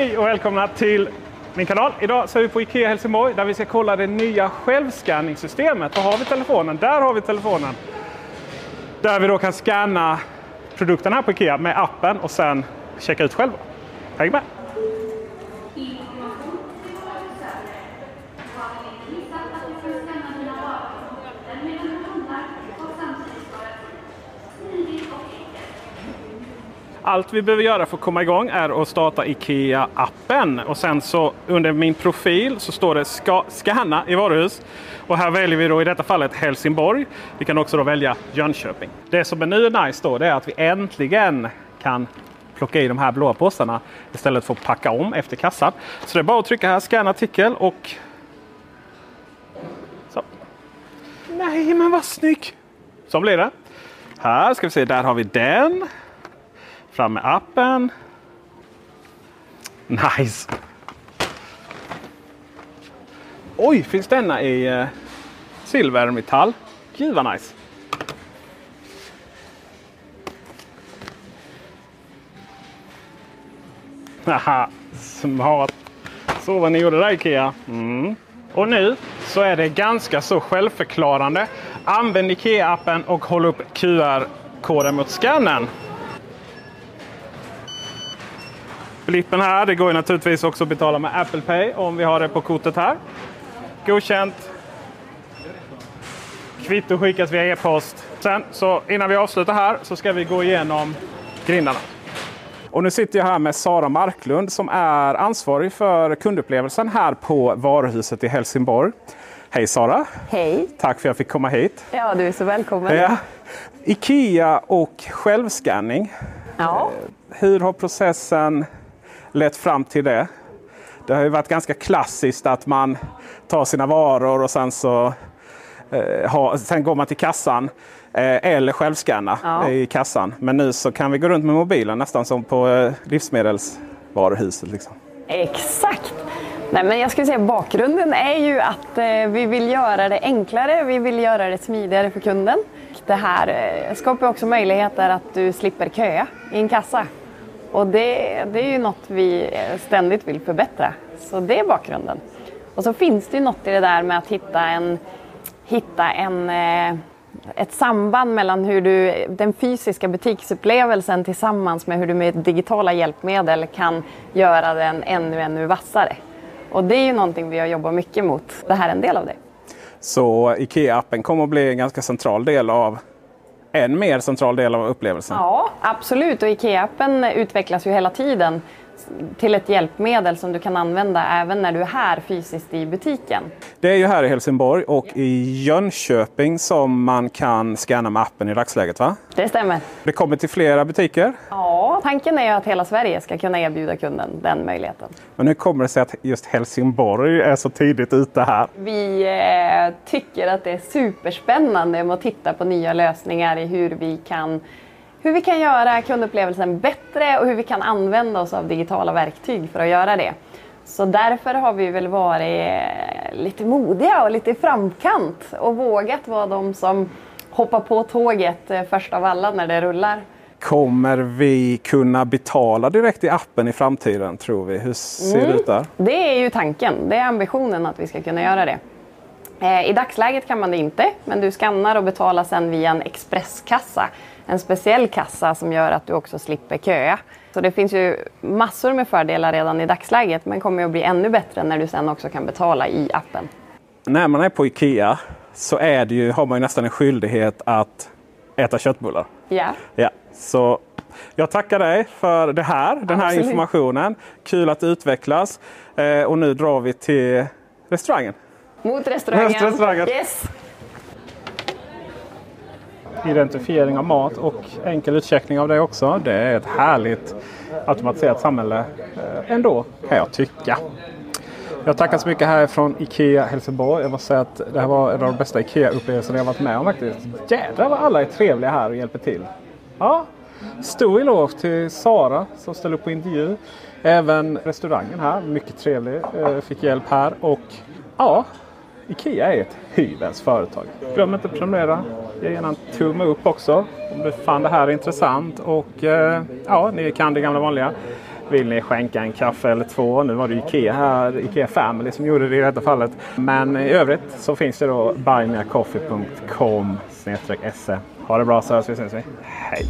Hej och välkomna till min kanal. Idag så är vi på IKEA Helsingborg där vi ska kolla det nya självskanningssystemet. Var har vi telefonen? Där har vi telefonen. Där vi då kan scanna produkterna här på IKEA med appen och sen checka ut själva. Häng med! Allt vi behöver göra för att komma igång är att starta IKEA-appen. Och sen så under min profil så står det scanna i varuhus. Och här väljer vi då i detta fallet Helsingborg. Vi kan också då välja Jönköping. Det som är nu är nice då, det är att vi äntligen kan plocka i de här blåa påsarna istället för att packa om efter kassan. Så det är bara att trycka här, scanna artikel och... Så. Nej men vad snyggt! Så blir det. Här ska vi se, där har vi den. Fram med appen. Nice. Oj, finns denna i silvermetall? Gud vad nice. Haha, smart. Så vad ni gjorde där IKEA. Och nu så är det ganska så självförklarande. Använd IKEA-appen och håll upp QR-koden mot scannen. Blippen här, det går ju naturligtvis också att betala med Apple Pay om vi har det på kortet här. Godkänt. Kvitto skickas via e-post. Sen så innan vi avslutar här så ska vi gå igenom grindarna. Och nu sitter jag här med Sara Marklund som är ansvarig för kundupplevelsen här på varuhuset i Helsingborg. Hej Sara! Hej! Tack för att jag fick komma hit. Ja, du är så välkommen. Ja. IKEA och självskanning. Ja. Hur har processen lett fram till det? Det har ju varit ganska klassiskt att man tar sina varor och sen så sen går man till kassan eller självskanna i kassan. Men nu så kan vi gå runt med mobilen nästan som på livsmedelsvaruhuset. Liksom. Exakt! Nej, men jag skulle säga bakgrunden är ju att vi vill göra det enklare, vi vill göra det smidigare för kunden. Det här skapar också möjligheter att du slipper köa i en kassa. Och det är ju något vi ständigt vill förbättra. Så det är bakgrunden. Och så finns det ju något i det där med att hitta ett samband mellan hur du, den fysiska butiksupplevelsen tillsammans med hur du med digitala hjälpmedel kan göra den ännu vassare. Och det är ju någonting vi har jobbat mycket mot. Det här är en del av det. Så IKEA-appen kommer att bli en ganska central del av en mer central del av upplevelsen. Ja, absolut. Och IKEA-appen utvecklas ju hela tiden till ett hjälpmedel som du kan använda även när du är här fysiskt i butiken. Det är ju här i Helsingborg och i Jönköping som man kan scanna med appen i dagsläget, va? Det stämmer. Det kommer till flera butiker? Ja, tanken är ju att hela Sverige ska kunna erbjuda kunden den möjligheten. Men hur kommer det sig att just Helsingborg är så tidigt ute här? Vi tycker att det är superspännande med att titta på nya lösningar i hur vi kan göra kundupplevelsen bättre och hur vi kan använda oss av digitala verktyg för att göra det. Så därför har vi väl varit lite modiga och lite i framkant och vågat vara de som hoppar på tåget först av alla när det rullar. Kommer vi kunna betala direkt i appen i framtiden, tror vi? Hur ser det ut där? Det är ju tanken. Det är ambitionen att vi ska kunna göra det. I dagsläget kan man det inte, men du skannar och betalar sen via en expresskassa. En speciell kassa som gör att du också slipper köa. Så det finns ju massor med fördelar redan i dagsläget, men kommer att bli ännu bättre när du sen också kan betala i appen. När man är på IKEA så har man ju nästan en skyldighet att äta köttbullar. Ja. Så jag tackar dig för den här informationen. Kul att det utvecklas. Och nu drar vi till restaurangen. Mot restaurangen. Yes. Identifiering av mat och enkel utcheckning av det också. Det är ett härligt automatiserat samhälle ändå, kan jag tycka. Jag tackar så mycket här från IKEA Helsingborg. Jag måste säga att det här var en av de bästa IKEA-upplevelserna jag varit med om faktiskt. Jädrar vad alla är trevliga här och hjälper till. Ja, stor eloge till Sara som ställer upp på intervju. Även restaurangen här, mycket trevlig. Fick hjälp här och ja, IKEA är ett hyvens företag. Glöm inte att prenumerera. Ge gärna en tumme upp också om du fann det här intressant. Och ja, ni kan det gamla vanliga. vill ni skänka en kaffe eller två. Nu var det Ikea här, Ikea Family som gjorde det i detta fallet. Men i övrigt så finns det då buymeacoffee.com/se. Ha det bra så hörs vi, syns vi. Hej!